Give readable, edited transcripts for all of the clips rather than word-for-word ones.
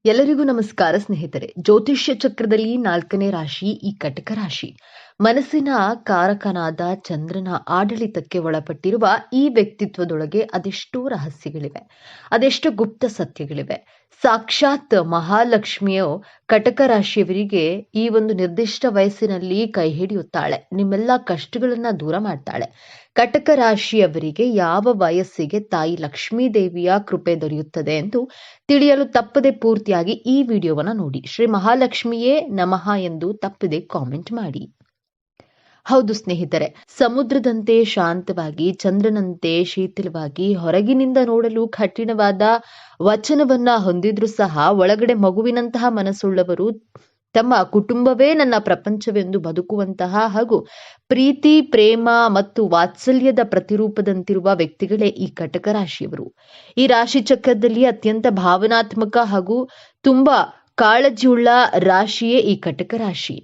ಎಲ್ಲರಿಗೂ ನಮಸ್ಕಾರ ಸ್ನೇಹಿತರೆ. ಜ್ಯೋತಿಷ್ಯ ಚಕ್ರದಲ್ಲಿ 4ನೇ ರಾಶಿ ಈ ಕಟಕ ರಾಶಿ. ಮನಸ್ಸಿನ ಕಾರಕನಾದ ಚಂದ್ರನ ಆಡಳಿತಕ್ಕೆ ಒಳಪಟ್ಟಿರುವ ಈ ವ್ಯಕ್ತಿತ್ವದೊಳಗೆ ಅದೆಷ್ಟೋ ರಹಸ್ಯಗಳಿವೆ, ಅದೆಷ್ಟೋ ಗುಪ್ತ ಸತ್ಯಗಳಿವೆ. ಸಾಕ್ಷಾತ್ ಮಹಾಲಕ್ಷ್ಮಿಯು ಕಟಕ ರಾಶಿಯವರಿಗೆ ಈ ಒಂದು ನಿರ್ದಿಷ್ಟ ವಯಸ್ಸಿನಲ್ಲಿ ಕೈ ಹಿಡಿಯುತ್ತಾಳೆ, ನಿಮ್ಮೆಲ್ಲ ಕಷ್ಟಗಳನ್ನ ದೂರ ಮಾಡ್ತಾಳೆ. ಕಟಕ ರಾಶಿಯವರಿಗೆ ಯಾವ ವಯಸ್ಸಿಗೆ ತಾಯಿ ಲಕ್ಷ್ಮೀ ದೇವಿಯ ಕೃಪೆ ದೊರೆಯುತ್ತದೆ ಎಂದು ತಿಳಿಯಲು ತಪ್ಪದೆ ಪೂರ್ತಿಯಾಗಿ ಈ ವಿಡಿಯೋವನ್ನ ನೋಡಿ. ಶ್ರೀ ಮಹಾಲಕ್ಷ್ಮಿಯೇ ನಮಃ ಎಂದು ತಪ್ಪದೆ ಕಾಮೆಂಟ್ ಮಾಡಿ. ಹೌದು ಸ್ನೇಹಿತರೆ, ಸಮುದ್ರದಂತೆ ಶಾಂತವಾಗಿ, ಚಂದ್ರನಂತೆ ಶೀತಲವಾಗಿ, ಹೊರಗಿನಿಂದ ನೋಡಲು ಕಠಿಣವಾದ ವಚನವನ್ನ ಹೊಂದಿದ್ರೂ ಸಹ ಒಳಗಡೆ ಮಗುವಿನಂತಹ ಮನಸ್ಸುಳ್ಳವರು, ತಮ್ಮ ಕುಟುಂಬವೇ ನನ್ನ ಪ್ರಪಂಚವೆಂದು ಬದುಕುವಂತಹ ಹಾಗೂ ಪ್ರೀತಿ, ಪ್ರೇಮ ಮತ್ತು ವಾತ್ಸಲ್ಯದ ಪ್ರತಿರೂಪದಂತಿರುವ ವ್ಯಕ್ತಿಗಳೇ ಈ ಕಟಕ ರಾಶಿಯವರು. ಈ ರಾಶಿ ಚಕ್ರದಲ್ಲಿ ಅತ್ಯಂತ ಭಾವನಾತ್ಮಕ ಹಾಗೂ ತುಂಬಾ ಕಾಳಜಿಯುಳ್ಳ ರಾಶಿಯೇ ಈ ಕಟಕ ರಾಶಿ.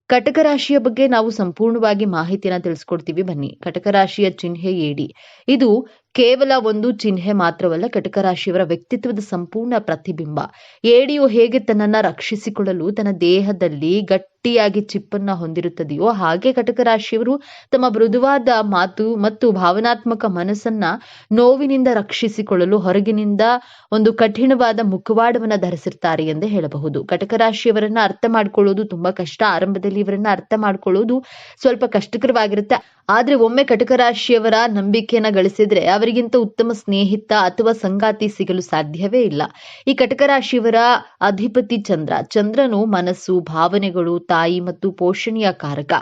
ಕಟಕ ರಾಶಿಯ ಬಗ್ಗೆ ನಾವು ಸಂಪೂರ್ಣವಾಗಿ ಮಾಹಿತಿಯನ್ನು ತಿಳಿಸ್ಕೊಡ್ತೀವಿ, ಬನ್ನಿ. ಕಟಕ ರಾಶಿಯ ಚಿಹ್ನೆ ಏಡಿ. ಇದು ಕೇವಲ ಒಂದು ಚಿಹ್ನೆ ಮಾತ್ರವಲ್ಲ, ಕಟಕ ರಾಶಿಯವರ ವ್ಯಕ್ತಿತ್ವದ ಸಂಪೂರ್ಣ ಪ್ರತಿಬಿಂಬ. ಏಡಿಯು ಹೇಗೆ ತನ್ನನ್ನ ರಕ್ಷಿಸಿಕೊಳ್ಳಲು ತನ್ನ ದೇಹದಲ್ಲಿ ಗಟ್ಟಿಯಾಗಿ ಚಿಪ್ಪನ್ನ ಹೊಂದಿರುತ್ತದೆಯೋ ಹಾಗೆ ಕಟಕ ರಾಶಿಯವರು ತಮ್ಮ ಮೃದುವಾದ ಮಾತು ಮತ್ತು ಭಾವನಾತ್ಮಕ ಮನಸ್ಸನ್ನ ನೋವಿನಿಂದ ರಕ್ಷಿಸಿಕೊಳ್ಳಲು ಹೊರಗಿನಿಂದ ಒಂದು ಕಠಿಣವಾದ ಮುಖವಾಡವನ್ನ ಧರಿಸಿರ್ತಾರೆ ಎಂದೇ ಹೇಳಬಹುದು. ಕಟಕ ರಾಶಿಯವರನ್ನ ಅರ್ಥ ಮಾಡ್ಕೊಳ್ಳೋದು ತುಂಬಾ ಕಷ್ಟ. ಆರಂಭದಲ್ಲಿ ಇವರನ್ನ ಅರ್ಥ ಮಾಡ್ಕೊಳ್ಳೋದು ಸ್ವಲ್ಪ ಕಷ್ಟಕರವಾಗಿರುತ್ತೆ. ಆದ್ರೆ ಒಮ್ಮೆ ಕಟಕ ರಾಶಿಯವರ ನಂಬಿಕೆಯನ್ನ ಗಳಿಸಿದ್ರೆ ಅವರಿಗಿಂತ ಉತ್ತಮ ಸ್ನೇಹಿತ ಅಥವಾ ಸಂಗಾತಿ ಸಿಗಲು ಸಾಧ್ಯವೇ ಇಲ್ಲ. ಈ ಕಟಕ ರಾಶಿಯವರ ಅಧಿಪತಿ ಚಂದ್ರನು ಮನಸ್ಸು, ಭಾವನೆಗಳು, ತಾಯಿ ಮತ್ತು ಪೋಷಣೆಯ ಕಾರಕ.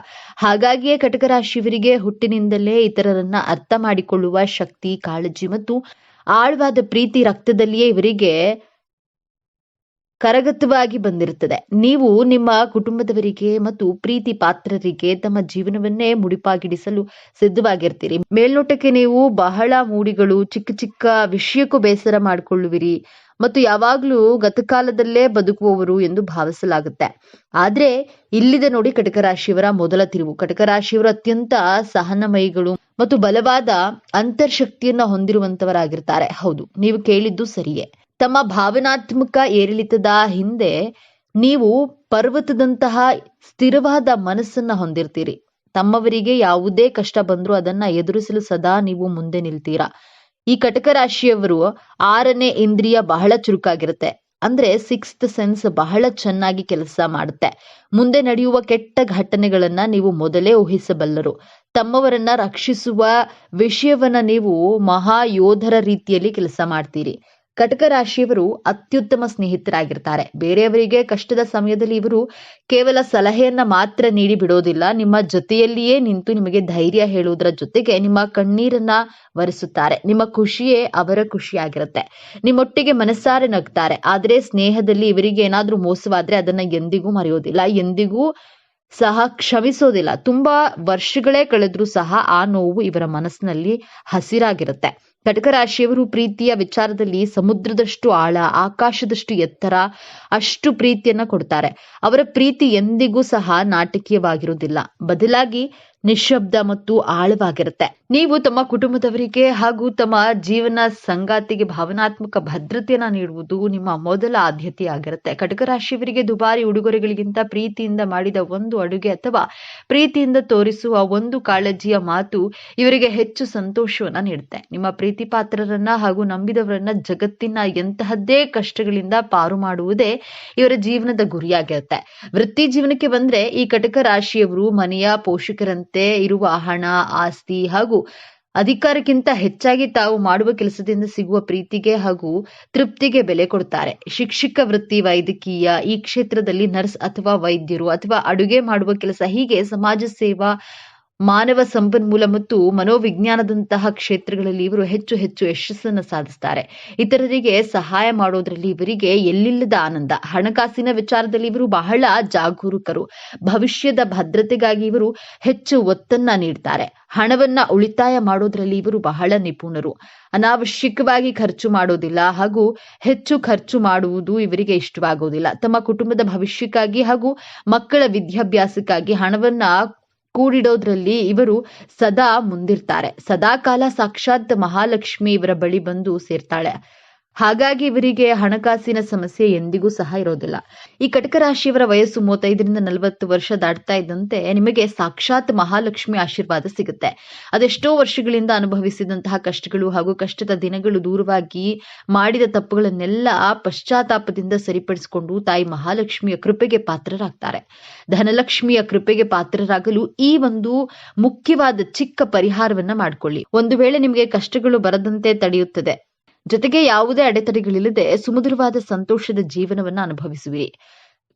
ಹಾಗಾಗಿಯೇ ಕಟಕ ರಾಶಿಯವರಿಗೆ ಹುಟ್ಟಿನಿಂದಲೇ ಇತರರನ್ನ ಅರ್ಥ ಮಾಡಿಕೊಳ್ಳುವ ಶಕ್ತಿ, ಕಾಳಜಿ ಮತ್ತು ಆಳವಾದ ಪ್ರೀತಿ ರಕ್ತದಲ್ಲಿಯೇ ಇವರಿಗೆ ಕರಗತವಾಗಿ ಬಂದಿರುತ್ತದೆ. ನೀವು ನಿಮ್ಮ ಕುಟುಂಬದವರಿಗೆ ಮತ್ತು ಪ್ರೀತಿ ಪಾತ್ರರಿಗೆ ತಮ್ಮ ಜೀವನವನ್ನೇ ಮುಡಿಪಾಗಿಡಿಸಲು ಸಿದ್ಧವಾಗಿರ್ತೀರಿ. ಮೇಲ್ನೋಟಕ್ಕೆ ನೀವು ಬಹಳ ಮೂಡಿಗಳು, ಚಿಕ್ಕ ಚಿಕ್ಕ ವಿಷಯಕ್ಕೂ ಬೇಸರ ಮಾಡಿಕೊಳ್ಳುವಿರಿ ಮತ್ತು ಯಾವಾಗ್ಲೂ ಗತಕಾಲದಲ್ಲೇ ಬದುಕುವವರು ಎಂದು ಭಾವಿಸಲಾಗುತ್ತೆ. ಆದ್ರೆ ಇಲ್ಲಿದೆ ನೋಡಿ ಕಟಕ ರಾಶಿಯವರ ಮೊದಲ ತಿರುವು. ಕಟಕ ರಾಶಿಯವರು ಅತ್ಯಂತ ಸಹನಮಯಿಗಳು ಮತ್ತು ಬಲವಾದ ಅಂತರ್ಶಕ್ತಿಯನ್ನ ಹೊಂದಿರುವಂತವರಾಗಿರ್ತಾರೆ. ಹೌದು, ನೀವು ಕೇಳಿದ್ದು ಸರಿಯೇ. ತಮ್ಮ ಭಾವನಾತ್ಮಕ ಏರಿಳಿತದ ಹಿಂದೆ ನೀವು ಪರ್ವತದಂತಹ ಸ್ಥಿರವಾದ ಮನಸ್ಸನ್ನ ಹೊಂದಿರ್ತೀರಿ. ತಮ್ಮವರಿಗೆ ಯಾವುದೇ ಕಷ್ಟ ಬಂದ್ರೂ ಅದನ್ನ ಎದುರಿಸಲು ಸದಾ ನೀವು ಮುಂದೆ ನಿಲ್ತೀರಾ. ಈ ಕಟಕ ರಾಶಿಯವರು 6ನೇ ಇಂದ್ರಿಯ ಬಹಳ ಚುರುಕಾಗಿರುತ್ತೆ. ಅಂದ್ರೆ 6th ಸೆನ್ಸ್ ಬಹಳ ಚೆನ್ನಾಗಿ ಕೆಲಸ ಮಾಡುತ್ತೆ. ಮುಂದೆ ನಡೆಯುವ ಕೆಟ್ಟ ಘಟನೆಗಳನ್ನ ನೀವು ಮೊದಲೇ ಊಹಿಸಬಲ್ಲರು. ತಮ್ಮವರನ್ನ ರಕ್ಷಿಸುವ ವಿಷಯವನ್ನ ನೀವು ಮಹಾಯೋಧರ ರೀತಿಯಲ್ಲಿ ಕೆಲಸ ಮಾಡ್ತೀರಿ. ಕಟಕ ರಾಶಿಯವರು ಅತ್ಯುತ್ತಮ ಸ್ನೇಹಿತರಾಗಿರ್ತಾರೆ. ಬೇರೆಯವರಿಗೆ ಕಷ್ಟದ ಸಮಯದಲ್ಲಿ ಇವರು ಕೇವಲ ಸಲಹೆಯನ್ನ ಮಾತ್ರ ನೀಡಿ ಬಿಡೋದಿಲ್ಲ, ನಿಮ್ಮ ಜೊತೆಯಲ್ಲಿಯೇ ನಿಂತು ನಿಮಗೆ ಧೈರ್ಯ ಹೇಳುವುದರ ಜೊತೆಗೆ ನಿಮ್ಮ ಕಣ್ಣೀರನ್ನ ಒರೆಸುತ್ತಾರೆ. ನಿಮ್ಮ ಖುಷಿಯೇ ಅವರ ಖುಷಿಯಾಗಿರುತ್ತೆ. ನಿಮ್ಮೊಟ್ಟಿಗೆ ಮನಸ್ಸಾರೆ ನಗ್ತಾರೆ. ಆದ್ರೆ ಸ್ನೇಹದಲ್ಲಿ ಇವರಿಗೆ ಏನಾದ್ರೂ ಮೋಸವಾದ್ರೆ ಅದನ್ನ ಎಂದಿಗೂ ಮರೆಯೋದಿಲ್ಲ, ಎಂದಿಗೂ ಸಹ ಕ್ಷಮಿಸೋದಿಲ್ಲ. ತುಂಬಾ ವರ್ಷಗಳೇ ಕಳೆದ್ರೂ ಸಹ ಆ ನೋವು ಇವರ ಮನಸ್ಸಿನಲ್ಲಿ ಹಸಿರಾಗಿರುತ್ತೆ. ಕಟಕ ರಾಶಿಯವರು ಪ್ರೀತಿಯ ವಿಚಾರದಲ್ಲಿ ಸಮುದ್ರದಷ್ಟು ಆಳ, ಆಕಾಶದಷ್ಟು ಎತ್ತರ, ಅಷ್ಟು ಪ್ರೀತಿಯನ್ನ ಕೊಡ್ತಾರೆ. ಅವರ ಪ್ರೀತಿ ಎಂದಿಗೂ ಸಹ ನಾಟಕೀಯವಾಗಿರುವುದಿಲ್ಲ, ಬದಲಾಗಿ ನಿಶ್ಶಬ್ದ ಮತ್ತು ಆಳವಾಗಿರುತ್ತೆ. ನೀವು ತಮ್ಮ ಕುಟುಂಬದವರಿಗೆ ಹಾಗೂ ತಮ್ಮ ಜೀವನ ಸಂಗಾತಿಗೆ ಭಾವನಾತ್ಮಕ ಭದ್ರತೆಯನ್ನ ನೀಡುವುದು ನಿಮ್ಮ ಮೊದಲ ಆದ್ಯತೆಯಾಗಿರುತ್ತೆ. ಕಟಕ ರಾಶಿಯವರಿಗೆ ದುಬಾರಿ ಉಡುಗೊರೆಗಳಿಗಿಂತ ಪ್ರೀತಿಯಿಂದ ಮಾಡಿದ ಒಂದು ಅಡುಗೆ ಅಥವಾ ಪ್ರೀತಿಯಿಂದ ತೋರಿಸುವ ಒಂದು ಕಾಳಜಿಯ ಮಾತು ಇವರಿಗೆ ಹೆಚ್ಚು ಸಂತೋಷವನ್ನ ನೀಡುತ್ತೆ. ನಿಮ್ಮ ಪ್ರೀತಿ ಪಾತ್ರರನ್ನ ಹಾಗೂ ನಂಬಿದವರನ್ನ ಜಗತ್ತಿನ ಎಂತಹದ್ದೇ ಕಷ್ಟಗಳಿಂದ ಪಾರು ಮಾಡುವುದೇ ಇವರ ಜೀವನದ ಗುರಿಯಾಗಿರುತ್ತೆ. ವೃತ್ತಿ ಜೀವನಕ್ಕೆ ಬಂದ್ರೆ ಈ ಕಟಕ ರಾಶಿಯವರು ಮನೆಯ ಪೋಷಕರಂತೆ ಇರುವ ಹಣ, ಆಸ್ತಿ ಹಾಗೂ ಅಧಿಕಾರಕ್ಕಿಂತ ಹೆಚ್ಚಾಗಿ ತಾವು ಮಾಡುವ ಕೆಲಸದಿಂದ ಸಿಗುವ ಪ್ರೀತಿಗೆ ಹಾಗೂ ತೃಪ್ತಿಗೆ ಬೆಲೆ ಕೊಡ್ತಾರೆ. ಶಿಕ್ಷಕ ವೃತ್ತಿ, ವೈದ್ಯಕೀಯ, ಈ ಕ್ಷೇತ್ರದಲ್ಲಿ ನರ್ಸ್ ಅಥವಾ ವೈದ್ಯರು ಅಥವಾ ಅಡುಗೆ ಮಾಡುವ ಕೆಲಸ, ಹೀಗೆ ಸಮಾಜ ಸೇವಾ, ಮಾನವ ಸಂಪನ್ಮೂಲ ಮತ್ತು ಮನೋವಿಜ್ಞಾನದಂತಹ ಕ್ಷೇತ್ರಗಳಲ್ಲಿ ಇವರು ಹೆಚ್ಚು ಹೆಚ್ಚು ಯಶಸ್ಸನ್ನು ಸಾಧಿಸ್ತಾರೆ. ಇತರರಿಗೆ ಸಹಾಯ ಮಾಡೋದ್ರಲ್ಲಿ ಇವರಿಗೆ ಎಲ್ಲಿಲ್ಲದ ಆನಂದ. ಹಣಕಾಸಿನ ವಿಚಾರದಲ್ಲಿ ಇವರು ಬಹಳ ಜಾಗರೂಕರು. ಭವಿಷ್ಯದ ಭದ್ರತೆಗಾಗಿ ಇವರು ಹೆಚ್ಚು ಒತ್ತನ್ನ ನೀಡ್ತಾರೆ. ಹಣವನ್ನ ಉಳಿತಾಯ ಮಾಡೋದ್ರಲ್ಲಿ ಇವರು ಬಹಳ ನಿಪುಣರು. ಅನಾವಶ್ಯಕವಾಗಿ ಖರ್ಚು ಮಾಡೋದಿಲ್ಲ ಹಾಗೂ ಹೆಚ್ಚು ಖರ್ಚು ಮಾಡುವುದು ಇವರಿಗೆ ಇಷ್ಟವಾಗುವುದಿಲ್ಲ. ತಮ್ಮ ಕುಟುಂಬದ ಭವಿಷ್ಯಕ್ಕಾಗಿ ಹಾಗೂ ಮಕ್ಕಳ ವಿದ್ಯಾಭ್ಯಾಸಕ್ಕಾಗಿ ಹಣವನ್ನ ಕೂಡಿಡೋದ್ರಲ್ಲಿ ಇವರು ಸದಾ ಮುಂದಿರ್ತಾರೆ. ಸದಾಕಾಲ ಸಾಕ್ಷಾತ್ ಮಹಾಲಕ್ಷ್ಮಿ ಇವರ ಬಳಿ ಬಂದು ಸೇರ್ತಾಳೆ. ಹಾಗಾಗಿ ಇವರಿಗೆ ಹಣಕಾಸಿನ ಸಮಸ್ಯೆ ಎಂದಿಗೂ ಸಹ ಇರೋದಿಲ್ಲ. ಈ ಕಟಕ ರಾಶಿಯವರ ವಯಸ್ಸು 35ರಿಂದ 40 ವರ್ಷ ದಾಟ್ತಾ ಇದ್ದಂತೆ ನಿಮಗೆ ಸಾಕ್ಷಾತ್ ಮಹಾಲಕ್ಷ್ಮಿ ಆಶೀರ್ವಾದ ಸಿಗುತ್ತೆ. ಅದೆಷ್ಟೋ ವರ್ಷಗಳಿಂದ ಅನುಭವಿಸಿದಂತಹ ಕಷ್ಟಗಳು ಹಾಗೂ ಕಷ್ಟದ ದಿನಗಳು ದೂರವಾಗಿ ಮಾಡಿದ ತಪ್ಪುಗಳನ್ನೆಲ್ಲ ಪಶ್ಚಾತ್ತಾಪದಿಂದ ಸರಿಪಡಿಸಿಕೊಂಡು ತಾಯಿ ಮಹಾಲಕ್ಷ್ಮಿಯ ಕೃಪೆಗೆ ಪಾತ್ರರಾಗ್ತಾರೆ. ಧನಲಕ್ಷ್ಮಿಯ ಕೃಪೆಗೆ ಪಾತ್ರರಾಗಲು ಈ ಒಂದು ಮುಖ್ಯವಾದ ಚಿಕ್ಕ ಪರಿಹಾರವನ್ನ ಮಾಡಿಕೊಳ್ಳಿ. ಒಂದು ವೇಳೆ ನಿಮಗೆ ಕಷ್ಟಗಳು ಬರದಂತೆ ತಡೆಯುತ್ತದೆ, ಜೊತೆಗೆ ಯಾವುದೇ ಅಡೆತಡೆಗಳಿಲ್ಲದೆ ಸುಮಧುರವಾದ ಸಂತೋಷದ ಜೀವನವನ್ನ ಅನುಭವಿಸುವಿರಿ.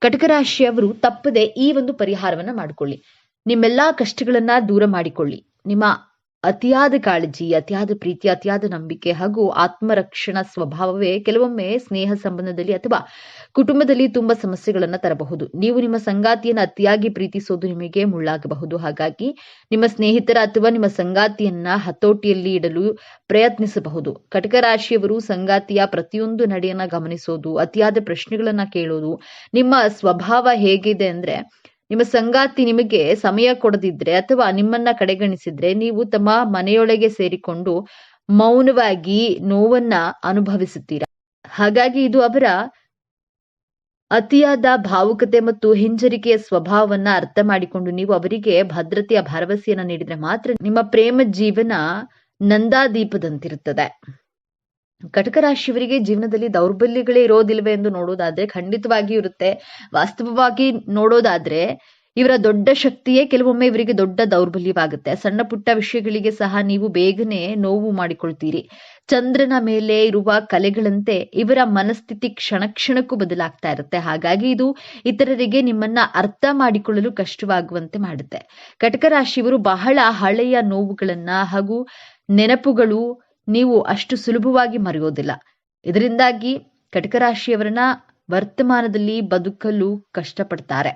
ಕಟಕ ರಾಶಿಯವರು ತಪ್ಪದೆ ಈ ಒಂದು ಪರಿಹಾರವನ್ನ ಮಾಡಿಕೊಳ್ಳಿ. ನಿಮ್ಮೆಲ್ಲಾ ಕಷ್ಟಗಳನ್ನ ದೂರ ಮಾಡಿಕೊಳ್ಳಿ. ನಿಮ್ಮ ಅತಿಯಾದ ಕಾಳಜಿ, ಅತಿಯಾದ ಪ್ರೀತಿ, ಅತಿಯಾದ ನಂಬಿಕೆ ಹಾಗೂ ಆತ್ಮರಕ್ಷಣಾ ಸ್ವಭಾವವೇ ಕೆಲವೊಮ್ಮೆ ಸ್ನೇಹ ಸಂಬಂಧದಲ್ಲಿ ಅಥವಾ ಕುಟುಂಬದಲ್ಲಿ ತುಂಬಾ ಸಮಸ್ಯೆಗಳನ್ನ ತರಬಹುದು. ನೀವು ನಿಮ್ಮ ಸಂಗಾತಿಯನ್ನ ಅತಿಯಾಗಿ ಪ್ರೀತಿಸೋದು ನಿಮಗೆ ಮುಳ್ಳಾಗಬಹುದು. ಹಾಗಾಗಿ ನಿಮ್ಮ ಸ್ನೇಹಿತರ ಅಥವಾ ನಿಮ್ಮ ಸಂಗಾತಿಯನ್ನ ಹತೋಟಿಯಲ್ಲಿ ಇಡಲು ಪ್ರಯತ್ನಿಸಬಹುದು. ಕಟಕ ರಾಶಿಯವರು ಸಂಗಾತಿಯ ಪ್ರತಿಯೊಂದು ನಡೆಯನ್ನ ಗಮನಿಸೋದು, ಅತಿಯಾದ ಪ್ರಶ್ನೆಗಳನ್ನ ಕೇಳೋದು. ನಿಮ್ಮ ಸ್ವಭಾವ ಹೇಗಿದೆ ಅಂದ್ರೆ, ನಿಮ್ಮ ಸಂಗಾತಿ ನಿಮಗೆ ಸಮಯ ಕೊಡದಿದ್ರೆ ಅಥವಾ ನಿಮ್ಮನ್ನ ಕಡೆಗಣಿಸಿದ್ರೆ ನೀವು ತಮ್ಮ ಮನೆಯೊಳಗೆ ಸೇರಿಕೊಂಡು ಮೌನವಾಗಿ ನೋವನ್ನ ಅನುಭವಿಸುತ್ತೀರಾ. ಹಾಗಾಗಿ ಇದು ಅವರ ಅತಿಯಾದ ಭಾವುಕತೆ ಮತ್ತು ಹಿಂಜರಿಕೆಯ ಸ್ವಭಾವವನ್ನ ಅರ್ಥ ಮಾಡಿಕೊಂಡು ನೀವು ಅವರಿಗೆ ಭದ್ರತೆಯ ಭರವಸೆಯನ್ನ ನೀಡಿದ್ರೆ ಮಾತ್ರ ನಿಮ್ಮ ಪ್ರೇಮ ಜೀವನ ನಂದಾದೀಪದಂತಿರುತ್ತದೆ. ಕಟಕ ರಾಶಿಯವರಿಗೆ ಜೀವನದಲ್ಲಿ ದೌರ್ಬಲ್ಯಗಳೇ ಇರೋದಿಲ್ವೇ ಎಂದು ನೋಡೋದಾದ್ರೆ ಖಂಡಿತವಾಗಿಯೂ ಇರುತ್ತೆ. ವಾಸ್ತವವಾಗಿ ನೋಡೋದಾದ್ರೆ ಇವರ ದೊಡ್ಡ ಶಕ್ತಿಯೇ ಕೆಲವೊಮ್ಮೆ ಇವರಿಗೆ ದೊಡ್ಡ ದೌರ್ಬಲ್ಯವಾಗುತ್ತೆ. ಸಣ್ಣ ಪುಟ್ಟ ವಿಷಯಗಳಿಗೆ ಸಹ ನೀವು ಬೇಗನೆ ನೋವು ಮಾಡಿಕೊಳ್ತೀರಿ. ಚಂದ್ರನ ಮೇಲೆ ಇರುವ ಕಲೆಗಳಂತೆ ಇವರ ಮನಸ್ಥಿತಿ ಕ್ಷಣ ಕ್ಷಣಕ್ಕೂ ಬದಲಾಗ್ತಾ ಇರುತ್ತೆ. ಹಾಗಾಗಿ ಇದು ಇತರರಿಗೆ ನಿಮ್ಮನ್ನ ಅರ್ಥ ಮಾಡಿಕೊಳ್ಳಲು ಕಷ್ಟವಾಗುವಂತೆ ಮಾಡುತ್ತೆ. ಕಟಕ ರಾಶಿಯವರು ಬಹಳ ಹಳೆಯ ನೋವುಗಳನ್ನ ಹಾಗೂ ನೆನಪುಗಳು ನೀವು ಅಷ್ಟು ಸುಲಭವಾಗಿ ಮರೆಯೋದಿಲ್ಲ. ಇದರಿಂದಾಗಿ ಕಟಕ ರಾಶಿಯವರನ್ನ ವರ್ತಮಾನದಲ್ಲಿ ಬದುಕಲು ಕಷ್ಟಪಡ್ತಾರೆ.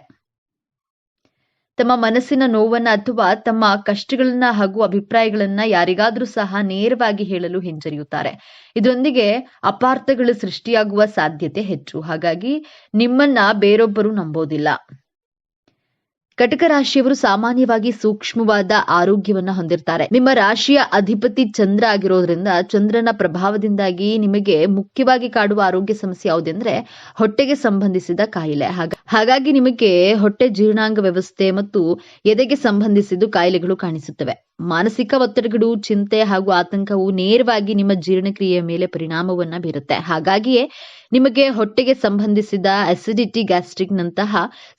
ತಮ್ಮ ಮನಸ್ಸಿನ ನೋವನ್ನ ಅಥವಾ ತಮ್ಮ ಕಷ್ಟಗಳನ್ನ ಹಾಗೂ ಅಭಿಪ್ರಾಯಗಳನ್ನ ಯಾರಿಗಾದ್ರೂ ಸಹ ನೇರವಾಗಿ ಹೇಳಲು ಹಿಂಜರಿಯುತ್ತಾರೆ. ಇದರೊಂದಿಗೆ ಅಪಾರ್ಥಗಳು ಸೃಷ್ಟಿಯಾಗುವ ಸಾಧ್ಯತೆ ಹೆಚ್ಚು. ಹಾಗಾಗಿ ನಿಮ್ಮನ್ನ ಬೇರೊಬ್ಬರು ನಂಬೋದಿಲ್ಲ. ಕಟಕ ರಾಶಿಯವರು ಸಾಮಾನ್ಯವಾಗಿ ಸೂಕ್ಷ್ಮವಾದ ಆರೋಗ್ಯವನ್ನ ಹೊಂದಿರ್ತಾರೆ. ನಿಮ್ಮ ರಾಶಿಯ ಅಧಿಪತಿ ಚಂದ್ರ ಆಗಿರೋದ್ರಿಂದ ಚಂದ್ರನ ಪ್ರಭಾವದಿಂದಾಗಿ ನಿಮಗೆ ಮುಖ್ಯವಾಗಿ ಕಾಡುವ ಆರೋಗ್ಯ ಸಮಸ್ಯೆ ಯಾವುದೆಂದ್ರೆ ಹೊಟ್ಟೆಗೆ ಸಂಬಂಧಿಸಿದ ಕಾಯಿಲೆ. ಹಾಗಾಗಿ ನಿಮಗೆ ಹೊಟ್ಟೆ ಜೀರ್ಣಾಂಗ ವ್ಯವಸ್ಥೆ ಮತ್ತು ಎದೆಗೆ ಸಂಬಂಧಿಸಿದ ಕಾಯಿಲೆಗಳು ಕಾಣಿಸುತ್ತವೆ. ಮಾನಸಿಕ ಒತ್ತಡಗಳು, ಚಿಂತೆ ಹಾಗೂ ಆತಂಕವು ನೇರವಾಗಿ ನಿಮ್ಮ ಜೀರ್ಣಕ್ರಿಯೆಯ ಮೇಲೆ ಪರಿಣಾಮವನ್ನ ಬೀರುತ್ತೆ. ಹಾಗಾಗಿಯೇ ನಿಮಗೆ ಹೊಟ್ಟೆಗೆ ಸಂಬಂಧಿಸಿದ ಅಸಿಡಿಟಿ, ಗ್ಯಾಸ್ಟ್ರಿಕ್ ನಂತಹ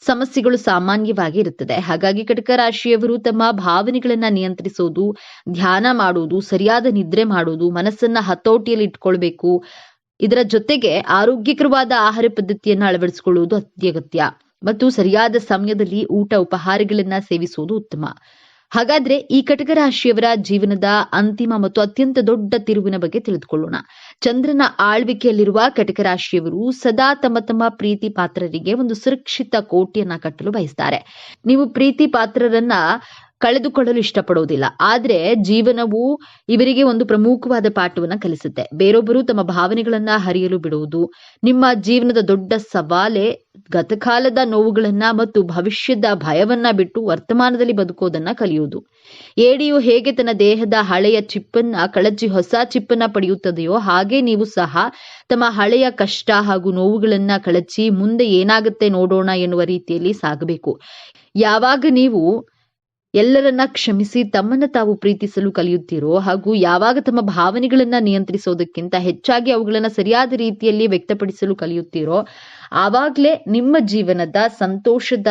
ಸಮಸ್ಯೆಗಳು ಸಾಮಾನ್ಯವಾಗಿ ಇರುತ್ತದೆ. ಹಾಗಾಗಿ ಕಟಕ ರಾಶಿಯವರು ತಮ್ಮ ಭಾವನೆಗಳನ್ನ ನಿಯಂತ್ರಿಸೋದು, ಧ್ಯಾನ ಮಾಡೋದು, ಸರಿಯಾದ ನಿದ್ರೆ ಮಾಡೋದು, ಮನಸ್ಸನ್ನ ಹತೋಟಿಯಲ್ಲಿ ಇಟ್ಕೊಳ್ಬೇಕು. ಇದರ ಜೊತೆಗೆ ಆರೋಗ್ಯಕರವಾದ ಆಹಾರ ಪದ್ಧತಿಯನ್ನ ಅಳವಡಿಸಿಕೊಳ್ಳುವುದು ಅತ್ಯಗತ್ಯ ಮತ್ತು ಸರಿಯಾದ ಸಮಯದಲ್ಲಿ ಊಟ ಉಪಹಾರಗಳನ್ನ ಸೇವಿಸುವುದು ಉತ್ತಮ. ಹಾಗಾದ್ರೆ ಈ ಕಟಕ ರಾಶಿಯವರ ಜೀವನದ ಅಂತಿಮ ಮತ್ತು ಅತ್ಯಂತ ದೊಡ್ಡ ತಿರುವಿನ ಬಗ್ಗೆ ತಿಳಿದುಕೊಳ್ಳೋಣ. ಚಂದ್ರನ ಆಳ್ವಿಕೆಯಲ್ಲಿರುವ ಕಟಕ ರಾಶಿಯವರು ಸದಾ ತಮ್ಮ ಪ್ರೀತಿ ಪಾತ್ರರಿಗೆ ಒಂದು ಸುರಕ್ಷಿತ ಕೋಟೆಯನ್ನ ಕಟ್ಟಲು ಬಯಸ್ತಾರೆ. ನೀವು ಪ್ರೀತಿ ಪಾತ್ರರನ್ನ ಕಳೆದುಕೊಳ್ಳಲು ಇಷ್ಟಪಡೋದಿಲ್ಲ. ಆದ್ರೆ ಜೀವನವು ಇವರಿಗೆ ಒಂದು ಪ್ರಮುಖವಾದ ಪಾಠವನ್ನ ಕಲಿಸುತ್ತೆ. ಬೇರೊಬ್ಬರು ತಮ್ಮ ಭಾವನೆಗಳನ್ನ ಹರಿಯಲು ಬಿಡುವುದು ನಿಮ್ಮ ಜೀವನದ ದೊಡ್ಡ ಸವಾಲೆ. ಗತಕಾಲದ ನೋವುಗಳನ್ನ ಮತ್ತು ಭವಿಷ್ಯದ ಭಯವನ್ನ ಬಿಟ್ಟು ವರ್ತಮಾನದಲ್ಲಿ ಬದುಕೋದನ್ನ ಕಲಿಯುವುದು. ಏಡಿಯು ಹೇಗೆ ತನ್ನ ದೇಹದ ಹಳೆಯ ಚಿಪ್ಪನ್ನ ಕಳಚಿ ಹೊಸ ಚಿಪ್ಪನ್ನ ಪಡೆಯುತ್ತದೆಯೋ ಹಾಗೆ ನೀವು ಸಹ ತಮ್ಮ ಹಳೆಯ ಕಷ್ಟ ಹಾಗೂ ನೋವುಗಳನ್ನ ಕಳಚಿ ಮುಂದೆ ಏನಾಗುತ್ತೆ ನೋಡೋಣ ಎನ್ನುವ ರೀತಿಯಲ್ಲಿ ಸಾಗಬೇಕು. ಯಾವಾಗ ನೀವು ಎಲ್ಲರನ್ನ ಕ್ಷಮಿಸಿ ತಮ್ಮನ್ನ ತಾವು ಪ್ರೀತಿಸಲು ಕಲಿಯುತ್ತೀರೋ ಹಾಗೂ ಯಾವಾಗ ತಮ್ಮ ಭಾವನೆಗಳನ್ನ ನಿಯಂತ್ರಿಸೋದಕ್ಕಿಂತ ಹೆಚ್ಚಾಗಿ ಅವುಗಳನ್ನ ಸರಿಯಾದ ರೀತಿಯಲ್ಲಿ ವ್ಯಕ್ತಪಡಿಸಲು ಕಲಿಯುತ್ತೀರೋ ಆವಾಗ್ಲೇ ನಿಮ್ಮ ಜೀವನದ ಸಂತೋಷದ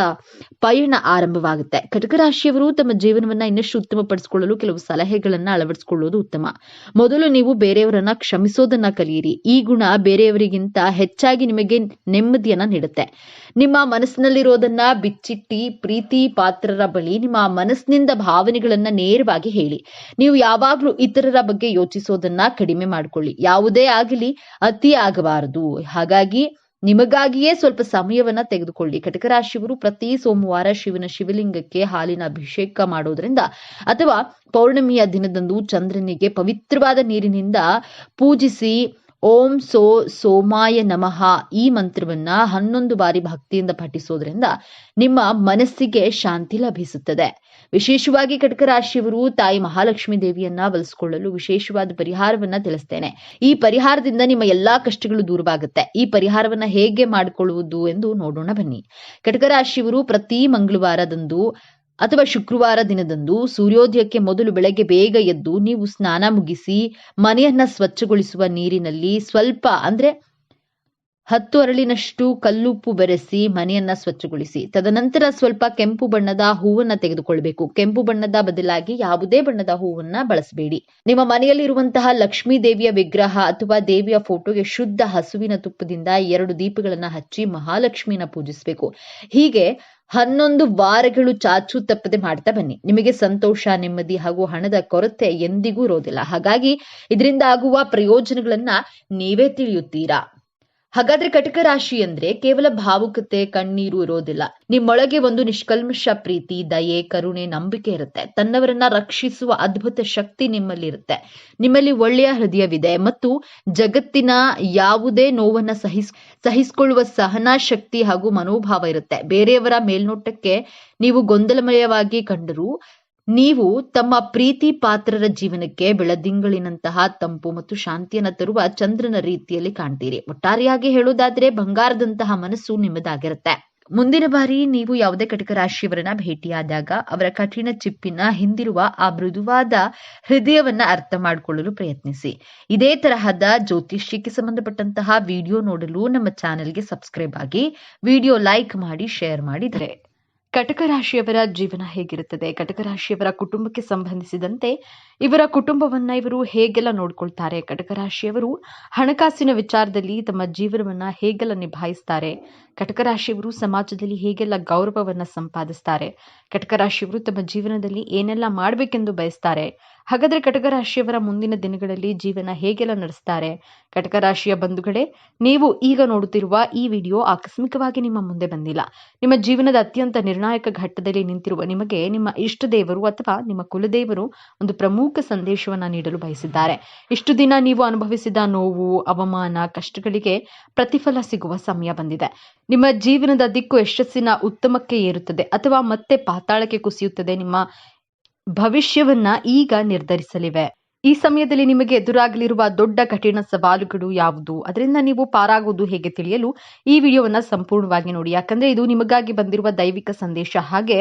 ಪಯಣ ಆರಂಭವಾಗುತ್ತೆ. ಕಟಕ ರಾಶಿಯವರು ತಮ್ಮ ಜೀವನವನ್ನ ಇನ್ನಷ್ಟು ಉತ್ತಮಪಡಿಸಿಕೊಳ್ಳಲು ಕೆಲವು ಸಲಹೆಗಳನ್ನ ಅಳವಡಿಸಿಕೊಳ್ಳುವುದು ಉತ್ತಮ. ಮೊದಲು ನೀವು ಬೇರೆಯವರನ್ನ ಕ್ಷಮಿಸೋದನ್ನ ಕಲಿಯಿರಿ. ಈ ಗುಣ ಬೇರೆಯವರಿಗಿಂತ ಹೆಚ್ಚಾಗಿ ನಿಮಗೆ ನೆಮ್ಮದಿಯನ್ನ ನೀಡುತ್ತೆ. ನಿಮ್ಮ ಮನಸ್ಸಿನಲ್ಲಿರೋದನ್ನ ಬಿಚ್ಚಿಟ್ಟಿ ಪ್ರೀತಿ ಪಾತ್ರರ ಬಳಿ ನಿಮ್ಮ ಮನಸ್ಸಿನಿಂದ ಭಾವನೆಗಳನ್ನ ನೇರವಾಗಿ ಹೇಳಿ. ನೀವು ಯಾವಾಗ್ಲೂ ಇತರರ ಬಗ್ಗೆ ಯೋಚಿಸೋದನ್ನ ಕಡಿಮೆ ಮಾಡಿಕೊಳ್ಳಿ. ಯಾವುದೇ ಆಗಲಿ ಅತಿ ಆಗಬಾರದು. ಹಾಗಾಗಿ ನಿಮಗಾಗಿಯೇ ಸ್ವಲ್ಪ ಸಮಯವನ್ನ ತೆಗೆದುಕೊಳ್ಳಿ. ಕಟಕ ರಾಶಿಯವರು ಪ್ರತಿ ಸೋಮವಾರ ಶಿವನ ಶಿವಲಿಂಗಕ್ಕೆ ಹಾಲಿನ ಅಭಿಷೇಕ ಮಾಡೋದ್ರಿಂದ ಅಥವಾ ಪೌರ್ಣಮಿಯ ದಿನದಂದು ಚಂದ್ರನಿಗೆ ಪವಿತ್ರವಾದ ನೀರಿನಿಂದ ಪೂಜಿಸಿ ಓಂ ಸೋಮಾಯ ನಮಃ ಈ ಮಂತ್ರವನ್ನ 11 ಬಾರಿ ಭಕ್ತಿಯಿಂದ ಪಠಿಸೋದ್ರಿಂದ ನಿಮ್ಮ ಮನಸ್ಸಿಗೆ ಶಾಂತಿ ಲಭಿಸುತ್ತದೆ. ವಿಶೇಷವಾಗಿ ಕಟಕ ರಾಶಿಯವರು ತಾಯಿ ಮಹಾಲಕ್ಷ್ಮೀ ದೇವಿಯನ್ನ ಒಲಿಸಿಕೊಳ್ಳಲು ವಿಶೇಷವಾದ ಪರಿಹಾರವನ್ನ ತಿಳಿಸ್ತೇನೆ. ಈ ಪರಿಹಾರದಿಂದ ನಿಮ್ಮ ಎಲ್ಲಾ ಕಷ್ಟಗಳು ದೂರವಾಗುತ್ತೆ. ಈ ಪರಿಹಾರವನ್ನ ಹೇಗೆ ಮಾಡಿಕೊಳ್ಳುವುದು ಎಂದು ನೋಡೋಣ ಬನ್ನಿ. ಕಟಕ ರಾಶಿಯವರು ಪ್ರತಿ ಮಂಗಳವಾರದಂದು ಅಥವಾ ಶುಕ್ರವಾರ ದಿನದಂದು ಸೂರ್ಯೋದಯಕ್ಕೆ ಮೊದಲು ಬೆಳಗ್ಗೆ ಬೇಗ ಎದ್ದು ನೀವು ಸ್ನಾನ ಮುಗಿಸಿ ಮನೆಯನ್ನ ಸ್ವಚ್ಛಗೊಳಿಸುವ ನೀರಿನಲ್ಲಿ ಸ್ವಲ್ಪ 10 ಅರಳಿನಷ್ಟು ಕಲ್ಲುಪ್ಪು ಬೆರೆಸಿ ಮನೆಯನ್ನ ಸ್ವಚ್ಛಗೊಳಿಸಿ. ತದನಂತರ ಸ್ವಲ್ಪ ಕೆಂಪು ಬಣ್ಣದ ಹೂವನ್ನ ತೆಗೆದುಕೊಳ್ಬೇಕು. ಕೆಂಪು ಬಣ್ಣದ ಬದಲಾಗಿ ಯಾವುದೇ ಬಣ್ಣದ ಹೂವನ್ನ ಬಳಸಬೇಡಿ. ನಿಮ್ಮ ಮನೆಯಲ್ಲಿರುವಂತಹ ಲಕ್ಷ್ಮೀ ದೇವಿಯ ವಿಗ್ರಹ ಅಥವಾ ದೇವಿಯ ಫೋಟೋಗೆ ಶುದ್ಧ ಹಸುವಿನ ತುಪ್ಪದಿಂದ 2 ದೀಪಗಳನ್ನ ಹಚ್ಚಿ ಮಹಾಲಕ್ಷ್ಮಿನ ಪೂಜಿಸಬೇಕು. ಹೀಗೆ 11 ವಾರಗಳು ಚಾಚು ತಪ್ಪದೆ ಮಾಡ್ತಾ ಬನ್ನಿ. ನಿಮಗೆ ಸಂತೋಷ, ನೆಮ್ಮದಿ ಹಾಗೂ ಹಣದ ಕೊರತೆ ಎಂದಿಗೂ ಇರೋದಿಲ್ಲ. ಹಾಗಾಗಿ ಇದರಿಂದ ಆಗುವ ಪ್ರಯೋಜನಗಳನ್ನ ನೀವೇ ತಿಳಿಯುತ್ತೀರಾ. ಹಾಗಾದ್ರೆ ಕಟಕ ರಾಶಿ ಅಂದ್ರೆ ಕೇವಲ ಭಾವುಕತೆ, ಕಣ್ಣೀರು ಇರೋದಿಲ್ಲ. ನಿಮ್ಮೊಳಗೆ ಒಂದು ನಿಷ್ಕಲ್ಮಶ ಪ್ರೀತಿ, ದಯೆ, ಕರುಣೆ, ನಂಬಿಕೆ ಇರುತ್ತೆ. ತನ್ನವರನ್ನ ರಕ್ಷಿಸುವ ಅದ್ಭುತ ಶಕ್ತಿ ನಿಮ್ಮಲ್ಲಿ ಇರುತ್ತೆ. ನಿಮ್ಮಲ್ಲಿ ಒಳ್ಳೆಯ ಹೃದಯವಿದೆ ಮತ್ತು ಜಗತ್ತಿನ ಯಾವುದೇ ನೋವನ್ನ ಸಹಿಸಿಕೊಳ್ಳುವ ಸಹನಾ ಶಕ್ತಿ ಹಾಗೂ ಮನೋಭಾವ ಇರುತ್ತೆ. ಬೇರೆಯವರ ಮೇಲ್ನೋಟಕ್ಕೆ ನೀವು ಗೊಂದಲಮಯವಾಗಿ ಕಂಡರೂ ನೀವು ತಮ್ಮ ಪ್ರೀತಿ ಪಾತ್ರರ ಜೀವನಕ್ಕೆ ಬೆಳದಿಂಗಳಿನಂತಹ ತಂಪು ಮತ್ತು ಶಾಂತಿಯನ್ನು ತರುವ ಚಂದ್ರನ ರೀತಿಯಲ್ಲಿ ಕಾಣ್ತೀರಿ. ಒಟ್ಟಾರೆಯಾಗಿ ಹೇಳೋದಾದ್ರೆ ಬಂಗಾರದಂತಹ ಮನಸ್ಸು ನಿಮ್ಮದಾಗಿರುತ್ತೆ. ಮುಂದಿನ ಬಾರಿ ನೀವು ಯಾವುದೇ ಕಟಕ ರಾಶಿಯವರನ್ನ ಭೇಟಿಯಾದಾಗ ಅವರ ಕಠಿಣ ಚಿಪ್ಪಿನ ಹಿಂದಿರುವ ಆ ಮೃದುವಾದ ಹೃದಯವನ್ನ ಅರ್ಥ ಮಾಡಿಕೊಳ್ಳಲು ಪ್ರಯತ್ನಿಸಿ. ಇದೇ ತರಹದ ಜ್ಯೋತಿಷ್ಯಕ್ಕೆ ಸಂಬಂಧಪಟ್ಟಂತಹ ವಿಡಿಯೋ ನೋಡಲು ನಮ್ಮ ಚಾನೆಲ್ಗೆ ಸಬ್ಸ್ಕ್ರೈಬ್ ಆಗಿ, ವಿಡಿಯೋ ಲೈಕ್ ಮಾಡಿ, ಶೇರ್ ಮಾಡಿದರೆ. ಕಟಕ ರಾಶಿಯವರ ಜೀವನ ಹೇಗಿರುತ್ತದೆ, ಕಟಕ ರಾಶಿಯವರ ಕುಟುಂಬಕ್ಕೆ ಸಂಬಂಧಿಸಿದಂತೆ ಇವರ ಕುಟುಂಬವನ್ನ ಇವರು ಹೇಗೆಲ್ಲ ನೋಡ್ಕೊಳ್ತಾರೆ, ಕಟಕ ರಾಶಿಯವರು ಹಣಕಾಸಿನ ವಿಚಾರದಲ್ಲಿ ತಮ್ಮ ಜೀವನವನ್ನ ಹೇಗೆಲ್ಲ ನಿಭಾಯಿಸ್ತಾರೆ, ಕಟಕ ರಾಶಿಯವರು ಸಮಾಜದಲ್ಲಿ ಹೇಗೆಲ್ಲ ಗೌರವವನ್ನ ಸಂಪಾದಿಸ್ತಾರೆ, ಕಟಕ ರಾಶಿಯವರು ತಮ್ಮ ಜೀವನದಲ್ಲಿ ಏನೆಲ್ಲ ಮಾಡಬೇಕೆಂದು ಬಯಸ್ತಾರೆ. ಹಾಗಾದ್ರೆ ಕಟಕ ರಾಶಿಯವರ ಮುಂದಿನ ದಿನಗಳಲ್ಲಿ ಜೀವನ ಹೇಗೆಲ್ಲ ನಡೆಸ್ತಾರೆ. ಕಟಕ ರಾಶಿಯ ಬಂಧುಗಳೇ, ನೀವು ಈಗ ನೋಡುತ್ತಿರುವ ಈ ವಿಡಿಯೋ ಆಕಸ್ಮಿಕವಾಗಿ ನಿಮ್ಮ ಮುಂದೆ ಬಂದಿಲ್ಲ. ನಿಮ್ಮ ಜೀವನದ ಅತ್ಯಂತ ನಿರ್ಣಾಯಕ ಘಟ್ಟದಲ್ಲಿ ನಿಂತಿರುವ ನಿಮಗೆ ನಿಮ್ಮ ಇಷ್ಟ ದೇವರು ಅಥವಾ ನಿಮ್ಮ ಕುಲದೇವರು ಒಂದು ಪ್ರಮುಖ ಸಂದೇಶವನ್ನ ನೀಡಲು ಬಯಸಿದ್ದಾರೆ. ಇಷ್ಟು ದಿನ ನೀವು ಅನುಭವಿಸಿದ ನೋವು, ಅವಮಾನ, ಕಷ್ಟಗಳಿಗೆ ಪ್ರತಿಫಲ ಸಿಗುವ ಸಮಯ ಬಂದಿದೆ. ನಿಮ್ಮ ಜೀವನದ ದಿಕ್ಕು ಯಶಸ್ಸಿನ ಉತ್ತಮಕ್ಕೆ ಏರುತ್ತದೆ ಅಥವಾ ಮತ್ತೆ ಪಾತಾಳಕ್ಕೆ ಕುಸಿಯುತ್ತದೆ. ನಿಮ್ಮ ಭವಿಷ್ಯವನ್ನ ಈಗ ನಿರ್ಧರಿಸಲಿವೆ. ಈ ಸಮಯದಲ್ಲಿ ನಿಮಗೆ ಎದುರಾಗಲಿರುವ ದೊಡ್ಡ ಕಠಿಣ ಸವಾಲುಗಳು ಯಾವುದು, ಅದರಿಂದ ನೀವು ಪಾರಾಗುವುದು ಹೇಗೆ ತಿಳಿಯಲು ಈ ವಿಡಿಯೋವನ್ನ ಸಂಪೂರ್ಣವಾಗಿ ನೋಡಿ. ಯಾಕಂದ್ರೆ ಇದು ನಿಮಗಾಗಿ ಬಂದಿರುವ ದೈವಿಕ ಸಂದೇಶ. ಹಾಗೆ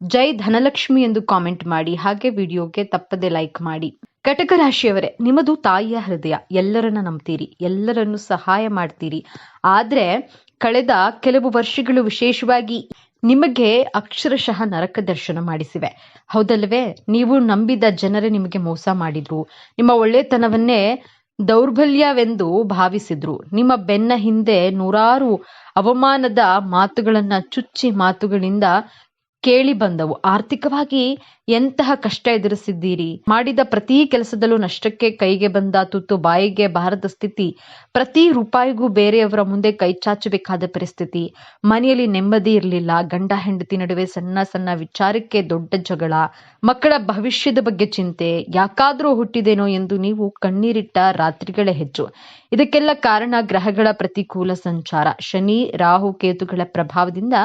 ಜೈ ಧನಲಕ್ಷ್ಮಿ ಎಂದು ಕಾಮೆಂಟ್ ಮಾಡಿ, ಹಾಗೆ ವಿಡಿಯೋಗೆ ತಪ್ಪದೆ ಲೈಕ್ ಮಾಡಿ. ಕಟಕ ರಾಶಿಯವರೇ, ನಿಮ್ಮದು ತಾಯಿಯ ಹೃದಯ. ಎಲ್ಲರನ್ನ ನಂಬ್ತೀರಿ, ಎಲ್ಲರನ್ನು ಸಹಾಯ ಮಾಡ್ತೀರಿ. ಆದ್ರೆ ಕಳೆದ ಕೆಲವು ವರ್ಷಗಳು ವಿಶೇಷವಾಗಿ ನಿಮಗೆ ಅಕ್ಷರಶಃ ನರಕ ದರ್ಶನ ಮಾಡಿಸಿವೆ. ಹೌದಲ್ವೇ? ನೀವು ನಂಬಿದ ಜನರೇ ನಿಮಗೆ ಮೋಸ ಮಾಡಿದ್ರು, ನಿಮ್ಮ ಒಳ್ಳೆತನವನ್ನೇ ದೌರ್ಬಲ್ಯವೆಂದು ಭಾವಿಸಿದ್ರು. ನಿಮ್ಮ ಬೆನ್ನ ಹಿಂದೆ ನೂರಾರು ಅವಮಾನದ ಮಾತುಗಳನ್ನ, ಚುಚ್ಚಿ ಮಾತುಗಳಿಂದ ಕೇಳಿ ಬಂದವು. ಆರ್ಥಿಕವಾಗಿ ಎಂತಹ ಕಷ್ಟ ಎದುರಿಸಿದ್ದೀರಿ. ಮಾಡಿದ ಪ್ರತಿ ಕೆಲಸದಲ್ಲೂ ನಷ್ಟಕ್ಕೆ ಕೈಗೆ ಬಂದ ತುತ್ತು ಬಾಯಿಗೆ ಬಾರದ ಸ್ಥಿತಿ. ಪ್ರತಿ ರೂಪಾಯಿಗೂ ಬೇರೆಯವರ ಮುಂದೆ ಕೈ ಚಾಚಬೇಕಾದ ಪರಿಸ್ಥಿತಿ. ಮನೆಯಲ್ಲಿ ನೆಮ್ಮದಿ ಇರಲಿಲ್ಲ. ಗಂಡ ಹೆಂಡತಿ ನಡುವೆ ಸಣ್ಣ ಸಣ್ಣ ವಿಚಾರಕ್ಕೆ ದೊಡ್ಡ ಜಗಳ. ಮಕ್ಕಳ ಭವಿಷ್ಯದ ಬಗ್ಗೆ ಚಿಂತೆ. ಯಾಕಾದ್ರೂ ಹುಟ್ಟಿದೇನೋ ಎಂದು ನೀವು ಕಣ್ಣೀರಿಟ್ಟ ರಾತ್ರಿಗಳೇ ಹೆಚ್ಚು. ಇದಕ್ಕೆಲ್ಲ ಕಾರಣ ಗ್ರಹಗಳ ಪ್ರತಿಕೂಲ ಸಂಚಾರ. ಶನಿ, ರಾಹು, ಕೇತುಗಳ ಪ್ರಭಾವದಿಂದ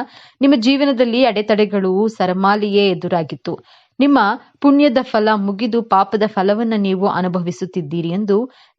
ನಿಮ್ಮ ಜೀವನದಲ್ಲಿ ಅಡೆತಡೆಗಳು ಸರಮಾಲೆಯೇ ಎದುರಾಗಿತ್ತು. ನಿಮ್ಮ ಪುಣ್ಯದ ಫಲ ಮುಗಿದು ಪಾಪದ ಫಲವನ್ನ ನೀವು ಅನುಭವಿಸುತ್ತಿದ್ದೀರಿ ಎಂದು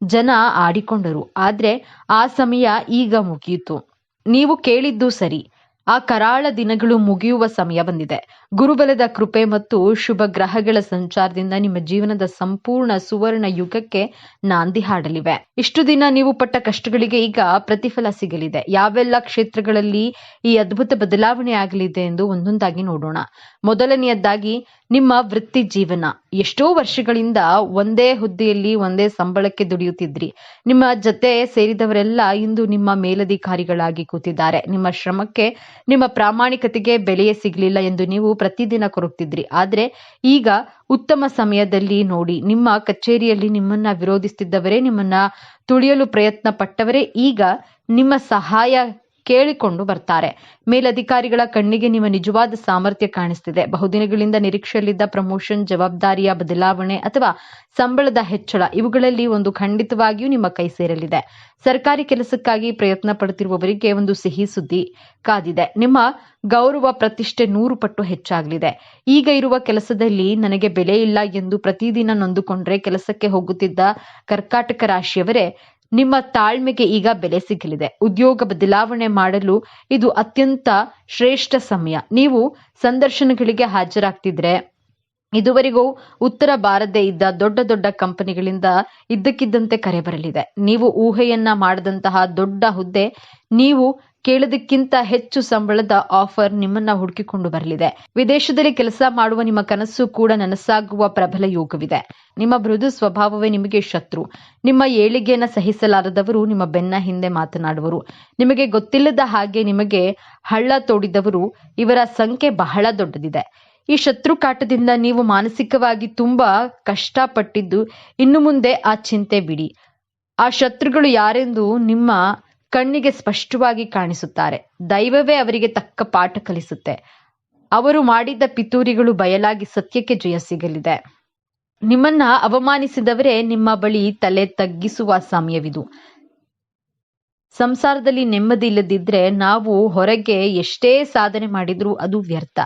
ಜನ ಆಡಿಕೊಂಡರು. ಆದ್ರೆ ಆ ಸಮಯ ಈಗ ಮುಗಿಯಿತು. ನೀವು ಕೇಳಿದ್ದು ಸರಿ. ಆ ಕರಾಳ ದಿನಗಳು ಮುಗಿಯುವ ಸಮಯ ಬಂದಿದೆ. ಗುರುಬಲದ ಕೃಪೆ ಮತ್ತು ಶುಭ ಗ್ರಹಗಳ ಸಂಚಾರದಿಂದ ನಿಮ್ಮ ಜೀವನದ ಸಂಪೂರ್ಣ ಸುವರ್ಣ ಯುಗಕ್ಕೆ ನಾಂದಿ ಹಾಡಲಿವೆ. ಇಷ್ಟು ದಿನ ನೀವು ಪಟ್ಟ ಕಷ್ಟಗಳಿಗೆ ಈಗ ಪ್ರತಿಫಲ ಸಿಗಲಿದೆ. ಯಾವೆಲ್ಲ ಕ್ಷೇತ್ರಗಳಲ್ಲಿ ಈ ಅದ್ಭುತ ಬದಲಾವಣೆ ಆಗಲಿದೆ ಎಂದು ಒಂದೊಂದಾಗಿ ನೋಡೋಣ. ಮೊದಲನೆಯದಾಗಿ ನಿಮ್ಮ ವೃತ್ತಿ ಜೀವನ. ಎಷ್ಟೋ ವರ್ಷಗಳಿಂದ ಒಂದೇ ಹುದ್ದೆಯಲ್ಲಿ ಒಂದೇ ಸಂಬಳಕ್ಕೆ ದುಡಿಯುತ್ತಿದ್ರಿ. ನಿಮ್ಮ ಜೊತೆ ಸೇರಿದವರೆಲ್ಲ ಇಂದು ನಿಮ್ಮ ಮೇಲಧಿಕಾರಿಗಳಾಗಿ ಕೂತಿದ್ದಾರೆ. ನಿಮ್ಮ ಶ್ರಮಕ್ಕೆ, ನಿಮ್ಮ ಪ್ರಾಮಾಣಿಕತೆಗೆ ಬೆಲೆಯೇ ಸಿಗಲಿಲ್ಲ ಎಂದು ನೀವು ಪ್ರತಿದಿನ ಕೊರಗ್ತಿದ್ರಿ. ಆದ್ರೆ ಈಗ ಉತ್ತಮ ಸಮಯದಲ್ಲಿ ನೋಡಿ. ನಿಮ್ಮ ಕಚೇರಿಯಲ್ಲಿ ನಿಮ್ಮನ್ನ ವಿರೋಧಿಸುತ್ತಿದ್ದವರೇ, ನಿಮ್ಮನ್ನ ತುಳಿಯಲು ಪ್ರಯತ್ನ ಪಟ್ಟವರೇ ಈಗ ನಿಮ್ಮ ಸಹಾಯ ಕೇಳಿಕೊಂಡು ಬರ್ತಾರೆ. ಮೇಲಧಿಕಾರಿಗಳ ಕಣ್ಣಿಗೆ ನಿಮ್ಮ ನಿಜವಾದ ಸಾಮರ್ಥ್ಯ ಕಾಣಿಸ್ತಿದೆ. ಬಹುದಿನಗಳಿಂದ ನಿರೀಕ್ಷೆಯಲ್ಲಿದ್ದ ಪ್ರಮೋಷನ್, ಜವಾಬ್ದಾರಿಯ ಬದಲಾವಣೆ ಅಥವಾ ಸಂಬಳದ ಹೆಚ್ಚಳ ಇವುಗಳಲ್ಲಿ ಒಂದು ಖಂಡಿತವಾಗಿಯೂ ನಿಮ್ಮ ಕೈ ಸೇರಲಿದೆ. ಸರ್ಕಾರಿ ಕೆಲಸಕ್ಕಾಗಿ ಪ್ರಯತ್ನ ಪಡುತ್ತಿರುವವರಿಗೆ ಒಂದು ಸಿಹಿ ಸುದ್ದಿ ಕಾದಿದೆ. ನಿಮ್ಮ ಗೌರವ ಪ್ರತಿಷ್ಠೆ 100 ಪಟ್ಟು ಹೆಚ್ಚಾಗಲಿದೆ. ಈಗ ಇರುವ ಕೆಲಸದಲ್ಲಿ ನನಗೆ ಬೆಲೆ ಇಲ್ಲ ಎಂದು ಪ್ರತಿದಿನ ನೊಂದುಕೊಂಡ್ರೆ ಕೆಲಸಕ್ಕೆ ಹೋಗುತ್ತಿದ್ದ ಕರ್ಕಾಟಕ ರಾಶಿಯವರೇ, ನಿಮ್ಮ ತಾಳ್ಮೆಗೆ ಈಗ ಬೆಲೆ ಸಿಗಲಿದೆ. ಉದ್ಯೋಗ ಬದಲಾವಣೆ ಮಾಡಲು ಇದು ಅತ್ಯಂತ ಶ್ರೇಷ್ಠ ಸಮಯ. ನೀವು ಸಂದರ್ಶನಗಳಿಗೆ ಹಾಜರಾಗ್ತಿದ್ರೆ ಇದುವರೆಗೂ ಉತ್ತರ ಬಾರದೇ ಇದ್ದ ದೊಡ್ಡ ದೊಡ್ಡ ಕಂಪನಿಗಳಿಂದ ಇದ್ದಕ್ಕಿದ್ದಂತೆ ಕರೆ ಬರಲಿದೆ. ನೀವು ಊಹೆಯನ್ನ ಮಾಡದಂತಹ ದೊಡ್ಡ ಹುದ್ದೆ, ನೀವು ಕೇಳೋದಕ್ಕಿಂತ ಹೆಚ್ಚು ಸಂಬಳದ ಆಫರ್ ನಿಮ್ಮನ್ನ ಹುಡುಕಿಕೊಂಡು ಬರಲಿದೆ. ವಿದೇಶದಲ್ಲಿ ಕೆಲಸ ಮಾಡುವ ನಿಮ್ಮ ಕನಸು ಕೂಡ ನನಸಾಗುವ ಪ್ರಬಲ ಯೋಗವಿದೆ. ನಿಮ್ಮ ಮೃದು ಸ್ವಭಾವವೇ ನಿಮಗೆ ಶತ್ರು. ನಿಮ್ಮ ಏಳಿಗೆಯನ್ನು ಸಹಿಸಲಾರದವರು ನಿಮ್ಮ ಬೆನ್ನ ಹಿಂದೆ ಮಾತನಾಡುವರು. ನಿಮಗೆ ಗೊತ್ತಿಲ್ಲದ ಹಾಗೆ ನಿಮಗೆ ಹಳ್ಳ ತೋಡಿದವರು, ಇವರ ಸಂಖ್ಯೆ ಬಹಳ ದೊಡ್ಡದಿದೆ. ಈ ಶತ್ರು ಕಾಟದಿಂದ ನೀವು ಮಾನಸಿಕವಾಗಿ ತುಂಬಾ ಕಷ್ಟಪಟ್ಟಿದ್ದು ಇನ್ನು ಮುಂದೆ ಆ ಚಿಂತೆ ಬಿಡಿ. ಆ ಶತ್ರುಗಳು ಯಾರೆಂದು ನಿಮ್ಮ ಕಣ್ಣಿಗೆ ಸ್ಪಷ್ಟವಾಗಿ ಕಾಣಿಸುತ್ತಾರೆ. ದೈವವೇ ಅವರಿಗೆ ತಕ್ಕ ಪಾಠ ಕಲಿಸುತ್ತೆ. ಅವರು ಮಾಡಿದ್ದ ಪಿತೂರಿಗಳು ಬಯಲಾಗಿ ಸತ್ಯಕ್ಕೆ ಜಯ ಸಿಗಲಿದೆ. ನಿಮ್ಮನ್ನ ಅವಮಾನಿಸಿದವರೇ ನಿಮ್ಮ ಬಳಿ ತಲೆ ತಗ್ಗಿಸುವ ಸಮಯವಿದು. ಸಂಸಾರದಲ್ಲಿ ನೆಮ್ಮದಿ ಇಲ್ಲದಿದ್ರೆ ನಾವು ಹೊರಗೆ ಎಷ್ಟೇ ಸಾಧನೆ ಮಾಡಿದ್ರೂ ಅದು ವ್ಯರ್ಥ.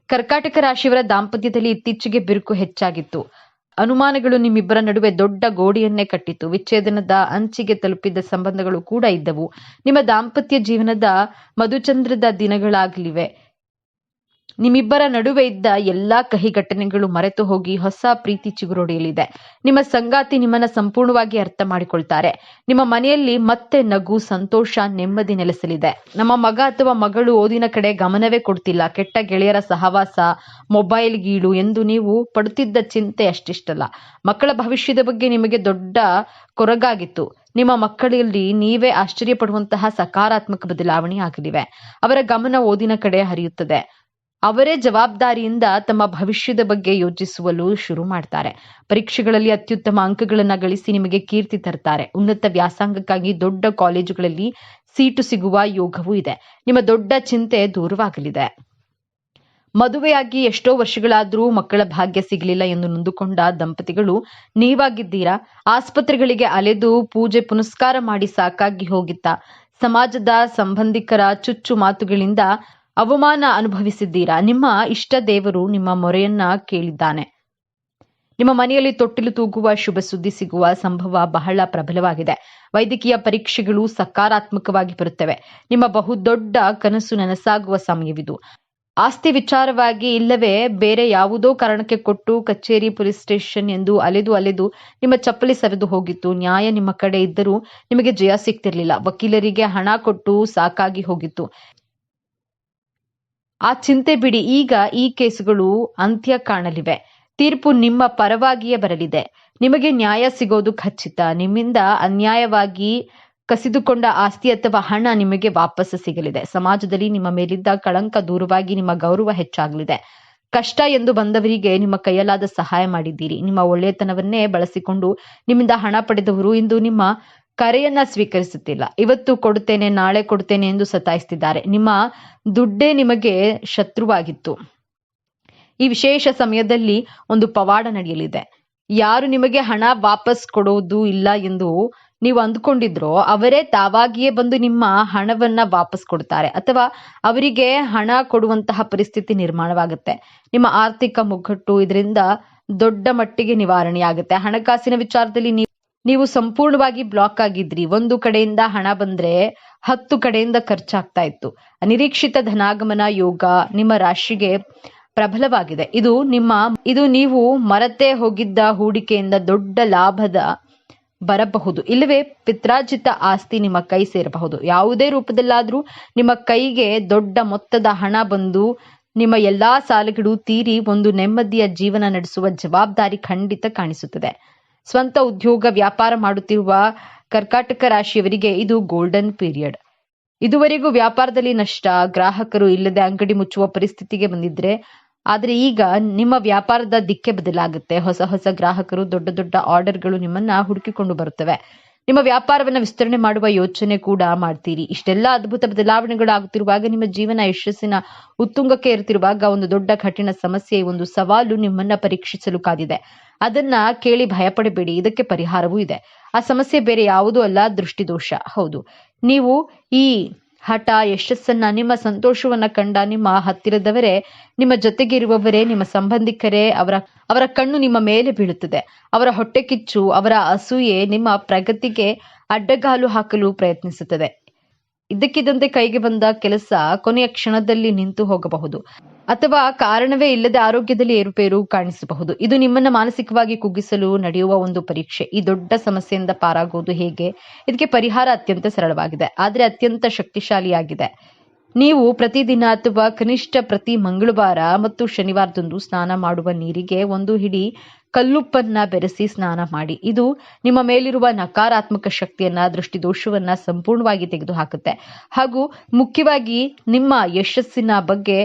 ಕರ್ಕಾಟಕ ರಾಶಿಯವರ ದಾಂಪತ್ಯದಲ್ಲಿ ಇತ್ತೀಚೆಗೆ ಬಿರುಕು ಹೆಚ್ಚಾಗಿತ್ತು. ಅನುಮಾನಗಳು ನಿಮ್ಮಿಬ್ಬರ ನಡುವೆ ದೊಡ್ಡ ಗೋಡೆಯನ್ನೇ ಕಟ್ಟಿತ್ತು. ವಿಚ್ಛೇದನದ ಅಂಚಿಗೆ ತಲುಪಿದ್ದ ಸಂಬಂಧಗಳು ಕೂಡ ಇದ್ದವು. ನಿಮ್ಮ ದಾಂಪತ್ಯ ಜೀವನದ ಮಧುಚಂದ್ರದ ದಿನಗಳಾಗಲಿವೆ. ನಿಮ್ಮಿಬ್ಬರ ನಡುವೆ ಇದ್ದ ಎಲ್ಲಾ ಕಹಿ ಘಟನೆಗಳು ಮರೆತು ಹೋಗಿ ಹೊಸ ಪ್ರೀತಿ ಚಿಗುರೊಡೆಯಲಿದೆ. ನಿಮ್ಮ ಸಂಗಾತಿ ನಿಮ್ಮನ್ನ ಸಂಪೂರ್ಣವಾಗಿ ಅರ್ಥ ಮಾಡಿಕೊಳ್ತಾರೆ. ನಿಮ್ಮ ಮನೆಯಲ್ಲಿ ಮತ್ತೆ ನಗು, ಸಂತೋಷ, ನೆಮ್ಮದಿ ನೆಲೆಸಲಿದೆ. ನಮ್ಮ ಮಗ ಅಥವಾ ಮಗಳು ಓದಿನ ಕಡೆ ಗಮನವೇ ಕೊಡ್ತಿಲ್ಲ, ಕೆಟ್ಟ ಗೆಳೆಯರ ಸಹವಾಸ, ಮೊಬೈಲ್ ಗೀಳು ಎಂದು ನೀವು ಪಡುತ್ತಿದ್ದ ಚಿಂತೆ ಅಷ್ಟಿಷ್ಟಲ್ಲ. ಮಕ್ಕಳ ಭವಿಷ್ಯದ ಬಗ್ಗೆ ನಿಮಗೆ ದೊಡ್ಡ ಕೊರಗಾಗಿತ್ತು. ನಿಮ್ಮ ಮಕ್ಕಳಲ್ಲಿ ನೀವೇ ಆಶ್ಚರ್ಯಪಡುವಂತಹ ಸಕಾರಾತ್ಮಕ ಬದಲಾವಣೆ ಆಗಲಿವೆ. ಅವರ ಗಮನ ಓದಿನ ಕಡೆ ಹರಿಯುತ್ತದೆ. ಅವರೇ ಜವಾಬ್ದಾರಿಯಿಂದ ತಮ್ಮ ಭವಿಷ್ಯದ ಬಗ್ಗೆ ಯೋಚಿಸಲು ಶುರು ಮಾಡ್ತಾರೆ. ಪರೀಕ್ಷೆಗಳಲ್ಲಿ ಅತ್ಯುತ್ತಮ ಅಂಕಗಳನ್ನು ಗಳಿಸಿ ನಿಮಗೆ ಕೀರ್ತಿ ತರ್ತಾರೆ. ಉನ್ನತ ವ್ಯಾಸಂಗಕ್ಕಾಗಿ ದೊಡ್ಡ ಕಾಲೇಜುಗಳಲ್ಲಿ ಸೀಟು ಸಿಗುವ ಯೋಗವೂ ಇದೆ. ನಿಮ್ಮ ದೊಡ್ಡ ಚಿಂತೆ ದೂರವಾಗಲಿದೆ. ಮದುವೆಯಾಗಿ ಎಷ್ಟೋ ವರ್ಷಗಳಾದರೂ ಮಕ್ಕಳ ಭಾಗ್ಯ ಸಿಗಲಿಲ್ಲ ಎಂದು ನೊಂದುಕೊಂಡ ದಂಪತಿಗಳು ನೀವಾಗಿದ್ದೀರಾ. ಆಸ್ಪತ್ರೆಗಳಿಗೆ ಅಲೆದು ಪೂಜೆ ಪುನಸ್ಕಾರ ಮಾಡಿ ಸಾಕಾಗಿ ಹೋಗಿತ್ತ. ಸಮಾಜದ ಸಂಬಂಧಿಕರ ಚುಚ್ಚು ಮಾತುಗಳಿಂದ ಅವಮಾನ ಅನುಭವಿಸಿದ್ದೀರಾ. ನಿಮ್ಮ ಇಷ್ಟ ದೇವರು ನಿಮ್ಮ ಮೊರೆಯನ್ನ ಕೇಳಿದ್ದಾನೆ. ನಿಮ್ಮ ಮನೆಯಲ್ಲಿ ತೊಟ್ಟಿಲು ತೂಗುವ ಶುಭ ಸುದ್ದಿ ಸಿಗುವ ಸಂಭವ ಬಹಳ ಪ್ರಬಲವಾಗಿದೆ. ವೈದ್ಯಕೀಯ ಪರೀಕ್ಷೆಗಳು ಸಕಾರಾತ್ಮಕವಾಗಿ ಬರುತ್ತವೆ. ನಿಮ್ಮ ಬಹುದೊಡ್ಡ ಕನಸು ನನಸಾಗುವ ಸಮಯವಿದು. ಆಸ್ತಿ ವಿಚಾರವಾಗಿ ಇಲ್ಲವೇ ಬೇರೆ ಯಾವುದೋ ಕಾರಣಕ್ಕೆ ಕೊಟ್ಟು ಕಚೇರಿ, ಪೊಲೀಸ್ ಸ್ಟೇಷನ್ ಎಂದು ಅಲೆದು ನಿಮ್ಮ ಚಪ್ಪಲಿ ಸರಿದು ಹೋಗಿತ್ತು. ನ್ಯಾಯ ನಿಮ್ಮ ಕಡೆ ಇದ್ದರೂ ನಿಮಗೆ ಜಯ ಸಿಗ್ತಿರ್ಲಿಲ್ಲ. ವಕೀಲರಿಗೆ ಹಣ ಕೊಟ್ಟು ಸಾಕಾಗಿ ಹೋಗಿತ್ತು. ಆ ಚಿಂತೆ ಬಿಡಿ. ಈಗ ಈ ಕೇಸುಗಳು ಅಂತ್ಯ ಕಾಣಲಿವೆ. ತೀರ್ಪು ನಿಮ್ಮ ಪರವಾಗಿಯೇ ಬರಲಿದೆ. ನಿಮಗೆ ನ್ಯಾಯ ಸಿಗೋದು ಖಚಿತ. ನಿಮ್ಮಿಂದ ಅನ್ಯಾಯವಾಗಿ ಕಸಿದುಕೊಂಡ ಆಸ್ತಿ ಅಥವಾ ಹಣ ನಿಮಗೆ ವಾಪಸ್ ಸಿಗಲಿದೆ. ಸಮಾಜದಲ್ಲಿ ನಿಮ್ಮ ಮೇಲಿದ್ದ ಕಳಂಕ ದೂರವಾಗಿ ನಿಮ್ಮ ಗೌರವ ಹೆಚ್ಚಾಗಲಿದೆ. ಕಷ್ಟ ಎಂದು ಬಂದವರಿಗೆ ನಿಮ್ಮ ಕೈಯಲ್ಲಾದ ಸಹಾಯ ಮಾಡಿದ್ದೀರಿ. ನಿಮ್ಮ ಒಳ್ಳೆಯತನವನ್ನೇ ಬಳಸಿಕೊಂಡು ನಿಮ್ಮಿಂದ ಹಣ ಪಡೆದವರು ಇಂದು ನಿಮ್ಮ ಕರೆಯನ್ನ ಸ್ವೀಕರಿಸುತ್ತಿಲ್ಲ. ಇವತ್ತು ಕೊಡುತ್ತೇನೆ, ನಾಳೆ ಕೊಡುತ್ತೇನೆ ಎಂದು ಸತಾಯಿಸ್ತಿದ್ದಾರೆ. ನಿಮ್ಮ ದುಡ್ಡೇ ನಿಮಗೆ ಶತ್ರುವಾಗಿತ್ತು. ಈ ವಿಶೇಷ ಸಮಯದಲ್ಲಿ ಒಂದು ಪವಾಡ ನಡೆಯಲಿದೆ. ಯಾರು ನಿಮಗೆ ಹಣ ವಾಪಸ್ ಕೊಡೋದು ಇಲ್ಲ ಎಂದು ನೀವು ಅಂದುಕೊಂಡಿದ್ರೋ ಅವರೇ ತಾವಾಗಿಯೇ ಬಂದು ನಿಮ್ಮ ಹಣವನ್ನ ವಾಪಸ್ ಕೊಡ್ತಾರೆ, ಅಥವಾ ಅವರಿಗೆ ಹಣ ಕೊಡುವಂತಹ ಪರಿಸ್ಥಿತಿ ನಿರ್ಮಾಣವಾಗುತ್ತೆ. ನಿಮ್ಮ ಆರ್ಥಿಕ ಮುಗ್ಗಟ್ಟು ಇದರಿಂದ ದೊಡ್ಡ ಮಟ್ಟಿಗೆ ನಿವಾರಣೆಯಾಗುತ್ತೆ. ಹಣಕಾಸಿನ ವಿಚಾರದಲ್ಲಿ ನೀವು ಸಂಪೂರ್ಣವಾಗಿ ಬ್ಲಾಕ್ ಆಗಿದ್ರಿ. ಒಂದು ಕಡೆಯಿಂದ ಹಣ ಬಂದ್ರೆ 10 ಕಡೆಯಿಂದ ಖರ್ಚಾಗ್ತಾ ಇತ್ತು. ಅನಿರೀಕ್ಷಿತ ಧನಾಗಮನ ಯೋಗ ನಿಮ್ಮ ರಾಶಿಗೆ ಪ್ರಬಲವಾಗಿದೆ. ಇದು ನೀವು ಮರೆತೇ ಹೋಗಿದ್ದ ಹೂಡಿಕೆಯಿಂದ ದೊಡ್ಡ ಲಾಭದ ಬರಬಹುದು. ಇಲ್ಲವೇ ಪಿತ್ರಾರ್ಜಿತ ಆಸ್ತಿ ನಿಮ್ಮ ಕೈ ಸೇರಬಹುದು. ಯಾವುದೇ ರೂಪದಲ್ಲಾದ್ರೂ ನಿಮ್ಮ ಕೈಗೆ ದೊಡ್ಡ ಮೊತ್ತದ ಹಣ ಬಂದು ನಿಮ್ಮ ಎಲ್ಲಾ ಸಾಲಗಳು ತೀರಿ ಒಂದು ನೆಮ್ಮದಿಯ ಜೀವನ ನಡೆಸುವ ಜವಾಬ್ದಾರಿ ಖಂಡಿತ ಕಾಣಿಸುತ್ತದೆ. ಸ್ವಂತ ಉದ್ಯೋಗ ವ್ಯಾಪಾರ ಮಾಡುತ್ತಿರುವ ಕರ್ಕಾಟಕ ರಾಶಿಯವರಿಗೆ ಇದು ಗೋಲ್ಡನ್ ಪೀರಿಯಡ್. ಇದುವರೆಗೂ ವ್ಯಾಪಾರದಲ್ಲಿ ನಷ್ಟ, ಗ್ರಾಹಕರು ಇಲ್ಲದೆ ಅಂಗಡಿ ಮುಚ್ಚುವ ಪರಿಸ್ಥಿತಿಗೆ ಬಂದಿದ್ರೆ, ಆದ್ರೆ ಈಗ ನಿಮ್ಮ ವ್ಯಾಪಾರದ ದಿಕ್ಕೆ ಬದಲಾಗುತ್ತೆ. ಹೊಸ ಗ್ರಾಹಕರು, ದೊಡ್ಡ ಆರ್ಡರ್ಗಳು ನಿಮ್ಮನ್ನ ಹುಡುಕಿಕೊಂಡು ಬರುತ್ತವೆ. ನಿಮ್ಮ ವ್ಯಾಪಾರವನ್ನ ವಿಸ್ತರಣೆ ಮಾಡುವ ಯೋಚನೆ ಕೂಡ ಮಾಡ್ತೀರಿ. ಇಷ್ಟೆಲ್ಲ ಅದ್ಭುತ ಬದಲಾವಣೆಗಳಾಗುತ್ತಿರುವಾಗ, ನಿಮ್ಮ ಜೀವನ ಯಶಸ್ಸಿನ ಉತ್ತುಂಗಕ್ಕೆ ಇರುತ್ತಿರುವಾಗ, ಒಂದು ದೊಡ್ಡ ಕಠಿಣ ಸಮಸ್ಯೆ, ಒಂದು ಸವಾಲು ನಿಮ್ಮನ್ನ ಪರೀಕ್ಷಿಸಲು ಕಾದಿದೆ. ಅದನ್ನ ಕೇಳಿ ಭಯಪಡಬೇಡಿ, ಇದಕ್ಕೆ ಪರಿಹಾರವೂ ಇದೆ. ಆ ಸಮಸ್ಯೆ ಬೇರೆ ಯಾವುದೂ ಅಲ್ಲ, ದೃಷ್ಟಿದೋಷ. ಹೌದು, ನೀವು ಈ ಹಠ, ಯಶಸ್ಸನ್ನ, ನಿಮ್ಮ ಸಂತೋಷವನ್ನ ಕಂಡ ನಿಮ್ಮ ಹತ್ತಿರದವರೇ, ನಿಮ್ಮ ಜೊತೆಗಿರುವವರೇ, ನಿಮ್ಮ ಸಂಬಂಧಿಕರೇ, ಅವರ ಕಣ್ಣು ನಿಮ್ಮ ಮೇಲೆ ಬೀಳುತ್ತದೆ. ಅವರ ಹೊಟ್ಟೆ ಕಿಚ್ಚು, ಅವರ ಅಸೂಯೆ ನಿಮ್ಮ ಪ್ರಗತಿಗೆ ಅಡ್ಡಗಾಲು ಹಾಕಲು ಪ್ರಯತ್ನಿಸುತ್ತದೆ. ಇದ್ದಕ್ಕಿದ್ದಂತೆ ಕೈಗೆ ಬಂದ ಕೆಲಸ ಕೊನೆಯ ಕ್ಷಣದಲ್ಲಿ ನಿಂತು ಹೋಗಬಹುದು, ಅಥವಾ ಕಾರಣವೇ ಇಲ್ಲದೆ ಆರೋಗ್ಯದಲ್ಲಿ ಏರುಪೇರು ಕಾಣಿಸಬಹುದು. ಇದು ನಿಮ್ಮನ್ನ ಮಾನಸಿಕವಾಗಿ ಕುಗ್ಗಿಸಲು ನಡೆಯುವ ಒಂದು ಪರೀಕ್ಷೆ. ಈ ದೊಡ್ಡ ಸಮಸ್ಯೆಯಿಂದ ಪಾರಾಗುವುದು ಹೇಗೆ? ಇದಕ್ಕೆ ಪರಿಹಾರ ಅತ್ಯಂತ ಸರಳವಾಗಿದೆ, ಆದರೆ ಅತ್ಯಂತ ಶಕ್ತಿಶಾಲಿಯಾಗಿದೆ. ನೀವು ಪ್ರತಿದಿನ ಅಥವಾ ಕನಿಷ್ಠ ಪ್ರತಿ ಮಂಗಳವಾರ ಮತ್ತು ಶನಿವಾರದಂದು ಸ್ನಾನ ಮಾಡುವ ನೀರಿಗೆ ಒಂದು ಹಿಡಿ ಕಲ್ಲುಪ್ಪನ್ನ ಬೆರೆಸಿ ಸ್ನಾನ ಮಾಡಿ. ಇದು ನಿಮ್ಮ ಮೇಲಿರುವ ನಕಾರಾತ್ಮಕ ಶಕ್ತಿಯನ್ನ, ದೃಷ್ಟಿದೋಷವನ್ನ ಸಂಪೂರ್ಣವಾಗಿ ತೆಗೆದುಹಾಕುತ್ತೆ. ಹಾಗೂ ಮುಖ್ಯವಾಗಿ ನಿಮ್ಮ ಯಶಸ್ಸಿನ ಬಗ್ಗೆ,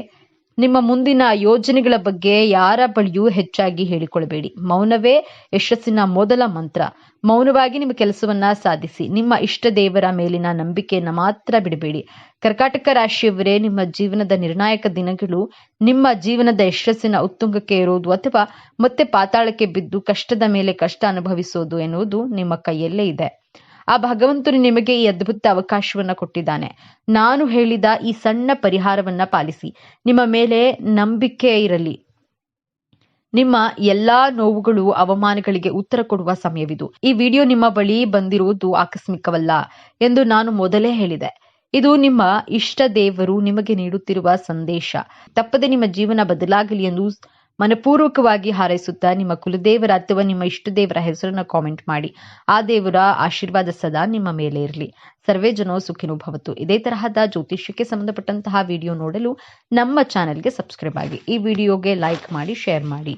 ನಿಮ್ಮ ಮುಂದಿನ ಯೋಜನೆಗಳ ಬಗ್ಗೆ ಯಾರ ಬಳಿಯೂ ಹೆಚ್ಚಾಗಿ ಹೇಳಿಕೊಳ್ಳಬೇಡಿ. ಮೌನವೇ ಯಶಸ್ಸಿನ ಮೊದಲ ಮಂತ್ರ. ಮೌನವಾಗಿ ನಿಮ್ಮ ಕೆಲಸವನ್ನ ಸಾಧಿಸಿ. ನಿಮ್ಮ ಇಷ್ಟ ದೇವರ ಮೇಲಿನ ನಂಬಿಕೆಯನ್ನ ಮಾತ್ರ ಬಿಡಬೇಡಿ. ಕರ್ಕಾಟಕ ರಾಶಿಯವರೇ, ನಿಮ್ಮ ಜೀವನದ ನಿರ್ಣಾಯಕ ದಿನಗಳು ನಿಮ್ಮ ಜೀವನದ ಯಶಸ್ಸಿನ ಉತ್ತುಂಗಕ್ಕೆ ಇರೋದು ಅಥವಾ ಮತ್ತೆ ಪಾತಾಳಕ್ಕೆ ಬಿದ್ದು ಕಷ್ಟದ ಮೇಲೆ ಕಷ್ಟ ಅನುಭವಿಸೋದು ಎನ್ನುವುದು ನಿಮ್ಮ ಕೈಯಲ್ಲೇ ಇದೆ. ಆ ಭಗವಂತನು ನಿಮಗೆ ಈ ಅದ್ಭುತ ಅವಕಾಶವನ್ನ ಕೊಟ್ಟಿದ್ದಾನೆ. ನಾನು ಹೇಳಿದ ಈ ಸಣ್ಣ ಪರಿಹಾರವನ್ನ ಪಾಲಿಸಿ. ನಿಮ್ಮ ಮೇಲೆ ನಂಬಿಕೆ ಇರಲಿ. ನಿಮ್ಮ ಎಲ್ಲಾ ನೋವುಗಳು, ಅವಮಾನಗಳಿಗೆ ಉತ್ತರ ಕೊಡುವ ಸಮಯವಿದು. ಈ ವಿಡಿಯೋ ನಿಮ್ಮ ಬಳಿ ಬಂದಿರುವುದು ಆಕಸ್ಮಿಕವಲ್ಲ ಎಂದು ನಾನು ಮೊದಲೇ ಹೇಳಿದೆ. ಇದು ನಿಮ್ಮ ಇಷ್ಟ ದೇವರು ನಿಮಗೆ ನೀಡುತ್ತಿರುವ ಸಂದೇಶ. ತಪ್ಪದೆ ನಿಮ್ಮ ಜೀವನ ಬದಲಾಗಲಿ ಎಂದು ಮನಪೂರ್ವಕವಾಗಿ ಹಾರೈಸುತ್ತಾ, ನಿಮ್ಮ ಕುಲದೇವರ ಅಥವಾ ನಿಮ್ಮ ಇಷ್ಟ ದೇವರ ಹೆಸರನ್ನ ಕಾಮೆಂಟ್ ಮಾಡಿ. ಆ ದೇವರ ಆಶೀರ್ವಾದ ಸದಾ ನಿಮ್ಮ ಮೇಲೆ ಇರಲಿ. ಸರ್ವೇ ಜನೋ ಸುಖಿನೋ ಭವತು. ಇದೇ ತರಹದ ಜ್ಯೋತಿಷ್ಯಕ್ಕೆ ಸಂಬಂಧಪಟ್ಟಂತಹ ವಿಡಿಯೋ ನೋಡಲು ನಮ್ಮ ಚಾನೆಲ್ಗೆ ಸಬ್ಸ್ಕ್ರೈಬ್ ಆಗಿ. ಈ ವಿಡಿಯೋಗೆ ಲೈಕ್ ಮಾಡಿ, ಶೇರ್ ಮಾಡಿ.